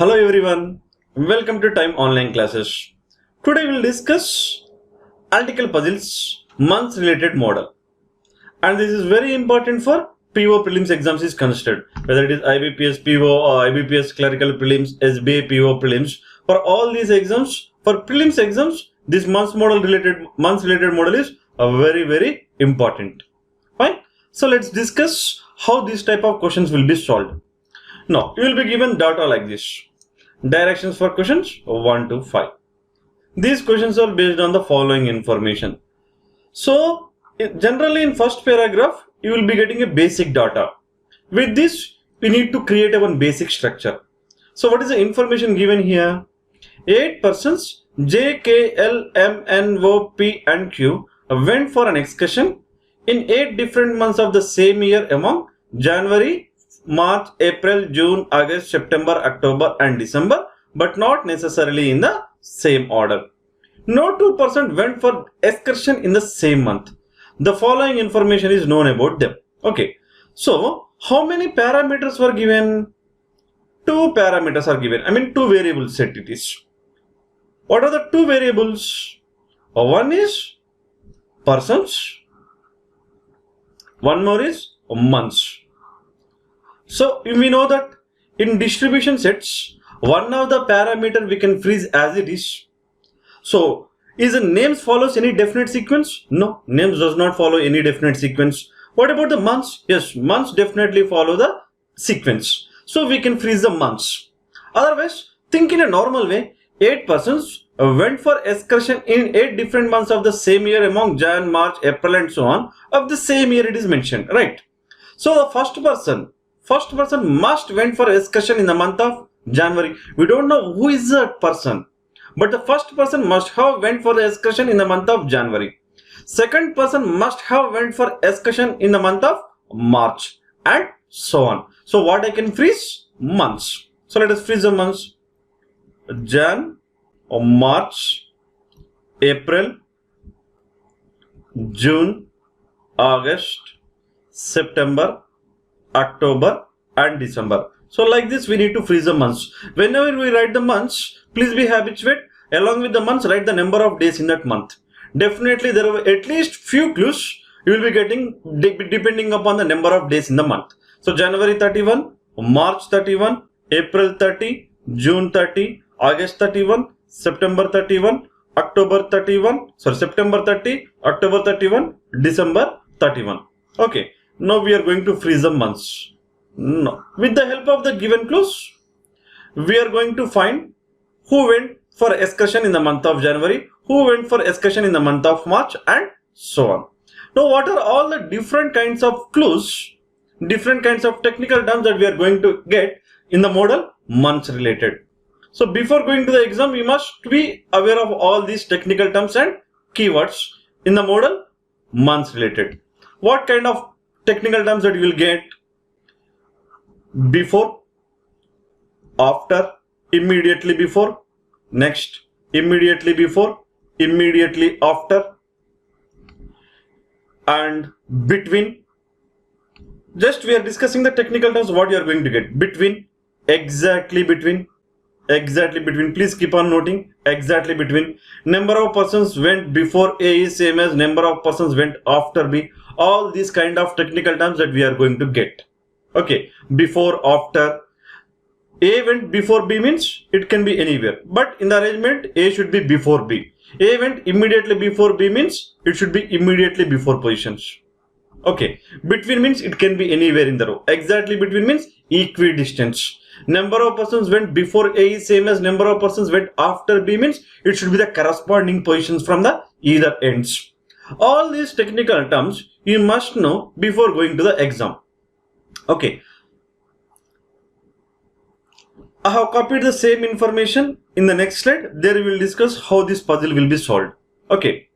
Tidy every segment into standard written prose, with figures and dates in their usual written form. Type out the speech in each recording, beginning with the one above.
Hello everyone, welcome to Time Online Classes. Today we'll discuss analytical puzzles months related model, and this is very important for PO prelims exams is considered, whether it is IBPS PO or IBPS clerical prelims, SBA PO prelims. For all these exams, for prelims exams, this months related model is very important. Fine. So let's discuss how this type of questions will be solved. Now you will be given data like this. Directions for questions 1 to 5. These questions are based on the following information. So generally in first paragraph you will be getting a basic data. With this we need to create a one basic structure. So what is the information given here? 8 persons J, K, L, M, N, O, P and Q went for an excursion in 8 different months of the same year among January, March, April, June, August, September, October and December, but not necessarily in the same order. No 2% went for excursion in the same month. The following information is known about them. Okay, so how many parameters were given? 2 parameters are given. I mean 2 variables set it is. What are the 2 variables? One is persons, one more is months. So we know that in distribution sets, one of the parameter we can freeze as it is. So is the names follows any definite sequence? No, names does not follow any definite sequence. What about the months? Yes, months definitely follow the sequence. So we can freeze the months. Otherwise, think in a normal way. 8 persons went for excursion in 8 different months of the same year among Jan, March, April and so on. Of the same year it is mentioned, right? So the first person must went for excursion in the month of January. We don't know who is that person, but the first person must have went for the excursion in the month of January. Second person must have went for excursion in the month of March and so on. So what I can freeze? Months. So let us freeze the months. Jan, March, April, June, August, September, October and December. So like this we need to freeze the months. Whenever we write the months, please be habituated along with the months write the number of days in that month. Definitely there are at least few clues you will be getting depending upon the number of days in the month. So January 31, March 31, April 30, June 30, August 31, September 31, October 31, September 30, October 31, December 31. Okay, now we are going to freeze the months. No. With the help of the given clues, we are going to find who went for excursion in the month of January, who went for excursion in the month of March and so on. Now what are all the different kinds of clues, different kinds of technical terms that we are going to get in the model months related. So before going to the exam, we must be aware of all these technical terms and keywords in the model months related. What kind of technical terms that you will get? Before, after, immediately before, next, immediately before, immediately after and between. Just we are discussing the technical terms what you are going to get. Between, exactly between, please keep on noting, exactly between. Number of persons went before A is same as number of persons went after B. All these kind of technical terms that we are going to get. Okay, before, after. A went before B means it can be anywhere, but in the arrangement A should be before B. A went immediately before B means it should be immediately before positions. Okay, between means it can be anywhere in the row. Exactly between means equidistant. Number of persons went before A is same as number of persons went after B means it should be the corresponding positions from the either ends. All these technical terms you must know before going to the exam. Okay, I have copied the same information in the next slide. There we will discuss how this puzzle will be solved. Okay.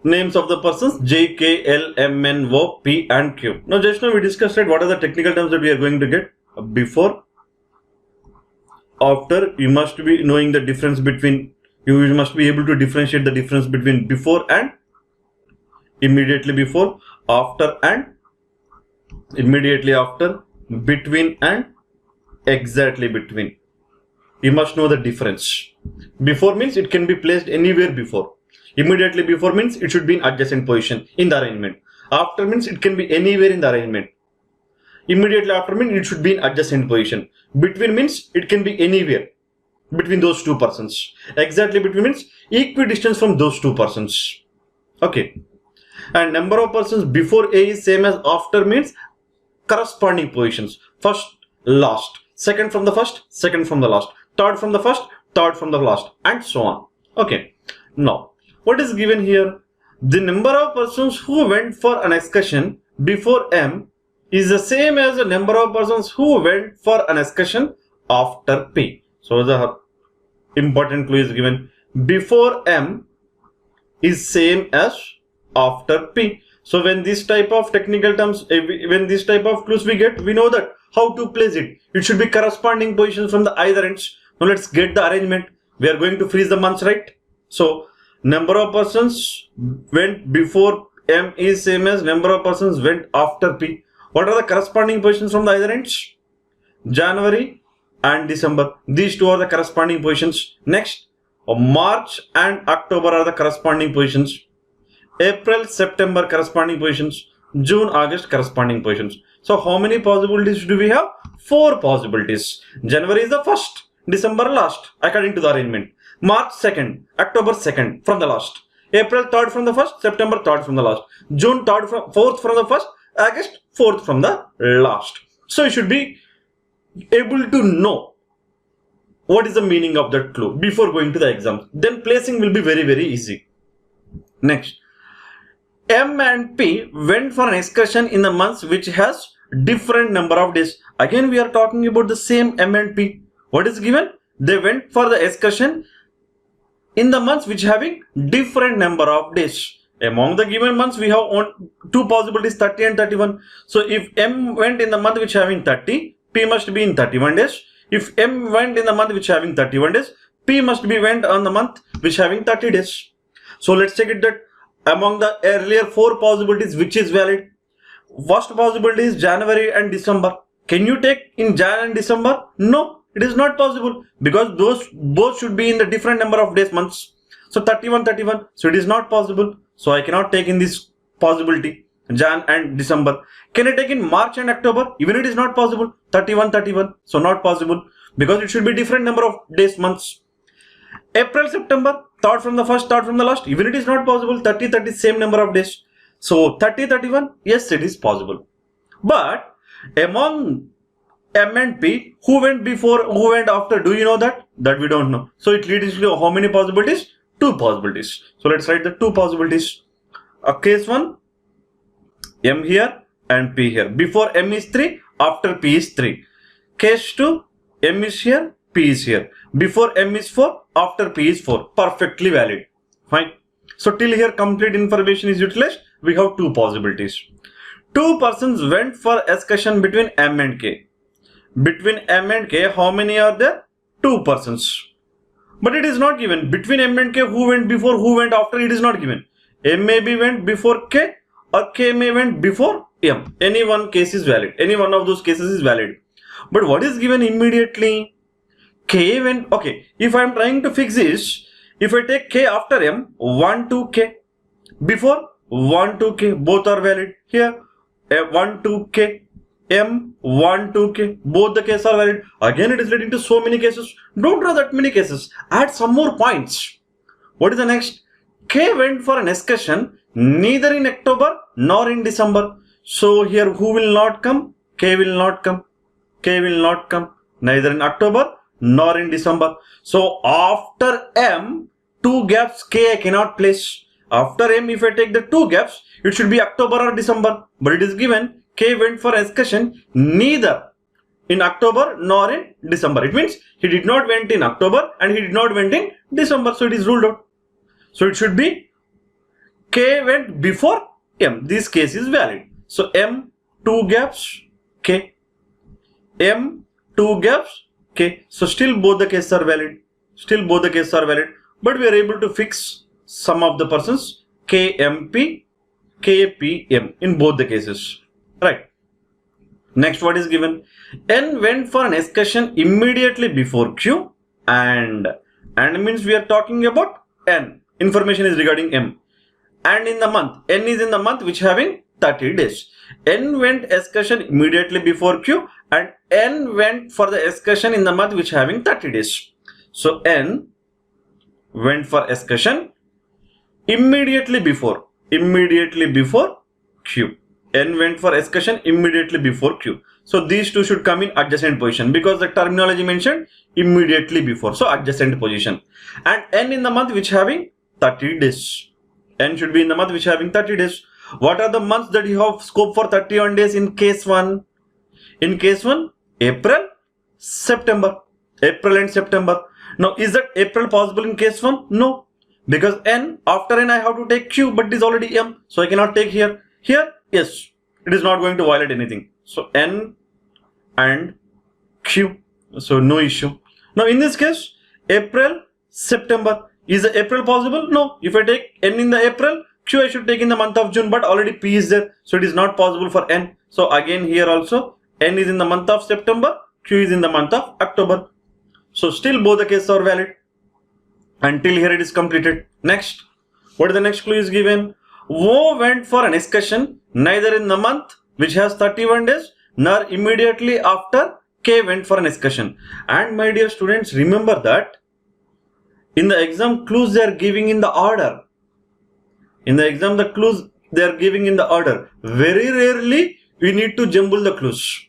Names of the persons J, K, L, M, N, O, P and Q. Now just now we discussed what are the technical terms that we are going to get. Before, after, you must be knowing the difference between, you must be able to differentiate the difference between before and immediately before, after and Immediately after, between, and exactly between. You must know the difference. Before means it can be placed anywhere before. Immediately before means it should be in adjacent position in the arrangement. After means it can be anywhere in the arrangement. Immediately after means it should be in adjacent position. Between means it can be anywhere between those two persons. Exactly between means equidistance from those two persons. Okay. And number of persons before A is same as after means corresponding positions. First, last. Second from the first, second from the last. Third from the first, third from the last, and so on. Okay. Now, what is given here? The number of persons who went for an excursion before M is the same as the number of persons who went for an excursion after P. So the important clue is given. Before M is same as after P. So when this type of technical terms, when this type of clues we get, we know that how to place it. It should be corresponding positions from the either ends. Now let's get the arrangement. We are going to freeze the months, right? So number of persons went before M is same as number of persons went after P. What are the corresponding positions from the either ends? January and December. These two are the corresponding positions. Next, March and October are the corresponding positions. April, September corresponding positions. June, August corresponding positions. So how many possibilities do we have? 4 possibilities. January is the first, December last according to the arrangement. March 2nd, October 2nd from the last. April 3rd from the first, September 3rd from the last. June 4th from the first, August 4th from the last. So you should be able to know what is the meaning of that clue before going to the exam. Then placing will be very, very easy. Next, M and P went for an excursion in the months which has different number of days. Again, we are talking about the same M and P. What is given? They went for the excursion in the months which having different number of days. Among the given months, we have 2 possibilities, 30 and 31. So if M went in the month which having 30, P must be in 31 days. If M went in the month which having 31 days, P must be went on the month which having 30 days. So let's check it that among the earlier 4 possibilities, which is valid. First possibility is January and December. Can you take in Jan and December? No, it is not possible because those both should be in the different number of days months. So 31, 31. So it is not possible. So I cannot take in this possibility Jan and December. Can I take in March and October? Even it is not possible. 31, 31. So not possible because it should be different number of days months. April, September, third from the first, third from the last. Even it is not possible. 30, 30, same number of days. So 30, 31, yes, it is possible. But among M and P, who went before, who went after, do you know that? That we don't know. So it leads to how many possibilities? 2 possibilities. So let's write the 2 possibilities. Case 1, M here and P here. Before M is 3, after P is 3. Case 2, M is here, P is here. Before M is 4, after P is 4. Perfectly valid. Fine. So till here complete information is utilized. We have 2 possibilities. 2 persons went for excursion between M and K. Between M and K, how many are there? 2 persons. But it is not given. Between M and K, who went before, who went after, it is not given. M maybe went before K or K may went before M. Any one case is valid. Any one of those cases is valid. But what is given immediately? K went, okay, if I am trying to fix this, if I take K after M, 1 to K. Before 1 to K, both are valid. Here, 1 to K. M, 1 to K, both the cases are valid. Again, it is leading to so many cases. Don't draw that many cases. Add some more points. What is the next? K went for an excursion neither in October nor in December. So here who will not come? K will not come. K will not come. Neither in October nor in December. So after M, 2 gaps K I cannot place. After M, if I take the 2 gaps, it should be October or December. But it is given K went for excursion neither in October nor in December. It means he did not went in October and he did not went in December. So it is ruled out. So it should be K went before M. This case is valid. So M, 2 gaps K. M, 2 gaps K. So still both the cases are valid. Still both the cases are valid. But we are able to fix some of the persons KMP, KPM in both the cases. Right. Next, what is given? N went for an excursion immediately before Q, and means we are talking about N. Information is regarding M. And in the month, N is in the month which having 30 days. N went excursion immediately before Q, and N went for the excursion in the month which having 30 days. So N went for excursion immediately before Q. N went for excursion immediately before Q. So these two should come in adjacent position because the terminology mentioned immediately before. So adjacent position. And N in the month which having 30 days. N should be in the month which having 30 days. What are the months that you have scope for 31 days in case 1? In case 1, April, September. April and September. Now, is that April possible in case 1? No. Because N, after N I have to take Q, but it is already M. So I cannot take here. Here, yes, it is not going to violate anything. So N and Q. So no issue. Now in this case, April, September. Is the April possible? No. If I take N in the April, Q I should take in the month of June, but already P is there. So it is not possible for N. So again here also, N is in the month of September, Q is in the month of October. So still both the cases are valid. Until here it is completed. Next, what is the next clue is given? O went for an excursion neither in the month which has 31 days nor immediately after K went for an excursion. And my dear students, remember that in the exam clues they are giving in the order. In the exam the clues they are giving in the order. Very rarely we need to jumble the clues.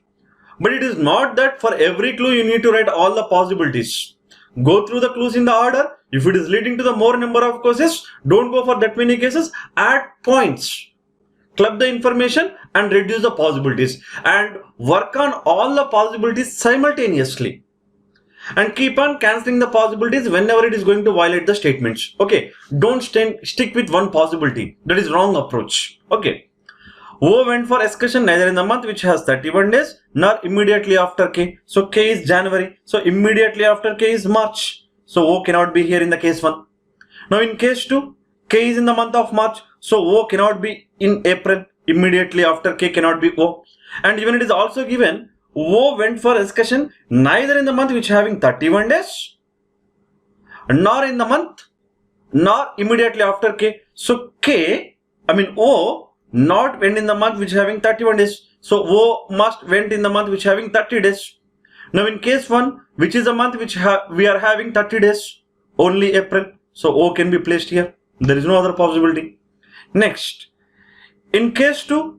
But it is not that for every clue you need to write all the possibilities. Go through the clues in the order. If it is leading to the more number of cases, don't go for that many cases. Add points. Club the information and reduce the possibilities. And work on all the possibilities simultaneously. And keep on cancelling the possibilities whenever it is going to violate the statements. Okay. Don't stick with one possibility. That is wrong approach. Okay. O went for excursion neither in the month which has 31 days nor immediately after K. So K is January. So immediately after K is March. So O cannot be here in the case 1. Now in case 2, K is in the month of March. So O cannot be in April. Immediately after K cannot be O. And even it is also given O went for excursion neither in the month which having 31 days nor in the month nor immediately after K. So O not went in the month which having 31 days. So O must went in the month which having 30 days. Now in case 1, which is a month which we are having 30 days, only April. So O can be placed here. There is no other possibility. Next, in case 2,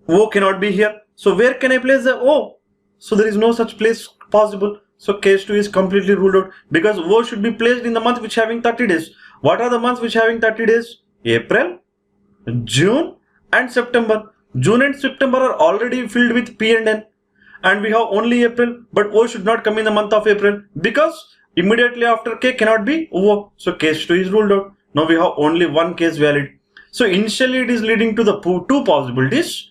O cannot be here. So where can I place the O? So there is no such place possible. So case 2 is completely ruled out because O should be placed in the month which having 30 days. What are the months which having 30 days? April, June and September. June and September are already filled with P and N. And we have only April, but O should not come in the month of April because immediately after K cannot be O. So case 2 is ruled out. Now we have only one case valid. So initially it is leading to the two possibilities.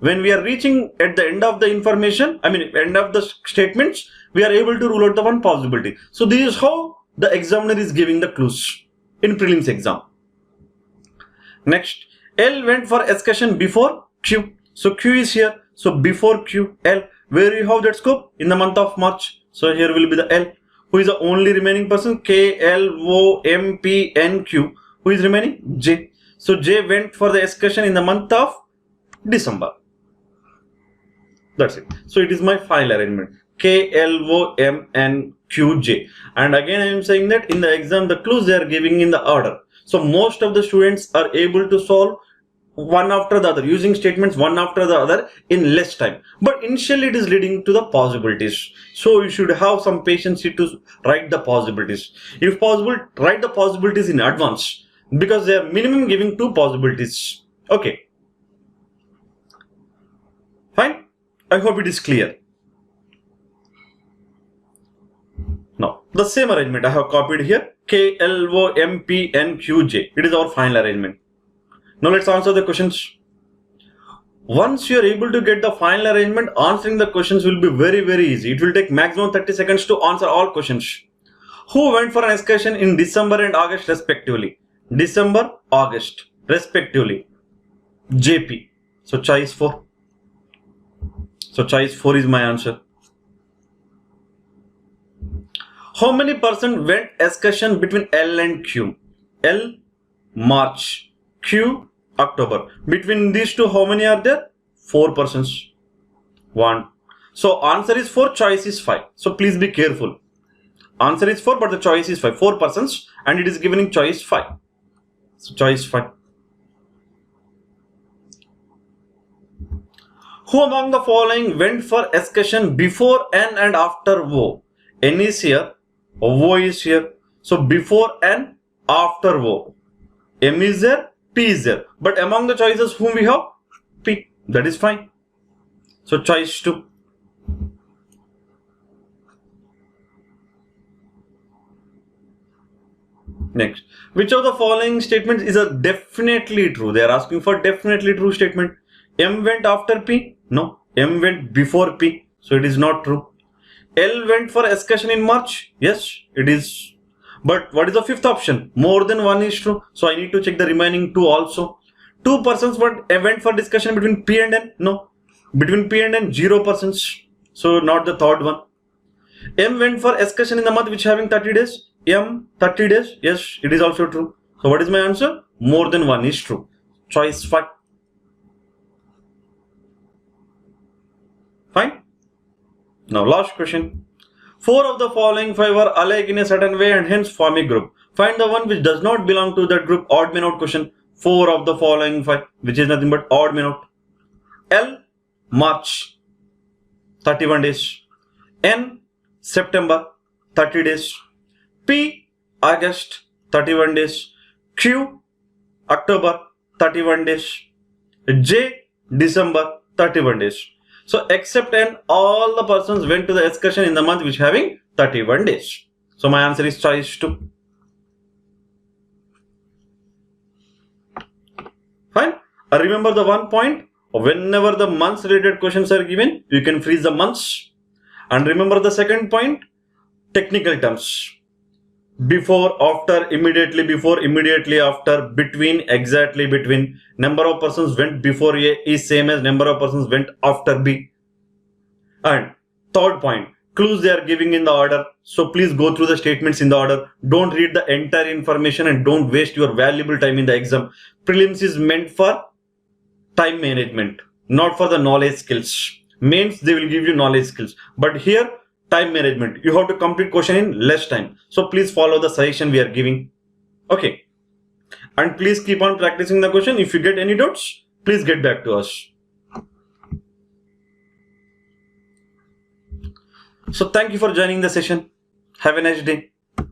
When we are reaching at the end of the information, end of the statements, we are able to rule out the one possibility. So this is how the examiner is giving the clues in prelims exam. Next, L went for excursion before Q. So Q is here. So before Q, L. Where you have that scope? In the month of March. So here will be the L. Who is the only remaining person? K, L, O, M, P, N, Q. Who is remaining? J. So J went for the excursion in the month of December. That's it. So it is my final arrangement. K, L, O, M, N, Q, J. And again I am saying that in the exam the clues they are giving in the order. So most of the students are able to solve one after the other, using statements one after the other in less time. But initially it is leading to the possibilities. So you should have some patience to write the possibilities. If possible, write the possibilities in advance because they are minimum giving 2 possibilities. Okay. Fine. I hope it is clear. Now, the same arrangement I have copied here. K, L, O, M, P, N, Q, J. It is our final arrangement. Now let's answer the questions. Once you are able to get the final arrangement, answering the questions will be very, very easy. It will take maximum 30 seconds to answer all questions. Who went for an excursion in December and August respectively? December, August respectively. JP. So choice 4. So choice 4 is my answer. How many percent went excursion between L and Q? L March, Q October. Between these two, how many are there? 4 persons. 1. So answer is 4, choice is 5. So please be careful. Answer is 4, but the choice is 5. 4 persons, and it is given in choice 5. So choice 5. Who among the following went for excursion before N and after O? N is here, O is here. So before N, after O. M is there, P is there. But among the choices whom we have? P. That is fine. So choice 2. Next, which of the following statements is a definitely true? They are asking for definitely true statement. M went after P? No. M went before P. So it is not true. L went for excursion in March? Yes, it is. But what is the fifth option? More than one is true. So I need to check the remaining two also. 2 persons went for discussion between P and N? No. Between P and N, 0 persons. So not the third one. M went for excursion in the month which having 30 days? M 30 days? Yes, it is also true. So what is my answer? More than one is true. Choice 5. Fine. Now last question. 4 of the following 5 are alike in a certain way and hence form a group. Find the one which does not belong to that group. Odd man out question. 4 of the following 5, which is nothing but odd man out. L March 31 days. N September 30 days. P August 31 days. Q October 31 days. J December 31 days. So except N, all the persons went to the excursion in the month which having 31 days. So my answer is choice 2. Fine. Remember the one point. Whenever the months related questions are given, you can freeze the months. And remember the second point. Technical terms. Before, after, immediately before, immediately after, between, exactly between. Number of persons went before A is same as number of persons went after B. And third point, clues they are giving in the order. So please go through the statements in the order. Don't read the entire information and don't waste your valuable time in the exam. Prelims is meant for time management, not for the knowledge skills. Mains, they will give you knowledge skills. But here, time management. You have to complete question in less time. So please follow the suggestion we are giving. Okay. And please keep on practicing the question. If you get any doubts, please get back to us. So thank you for joining the session. Have a nice day.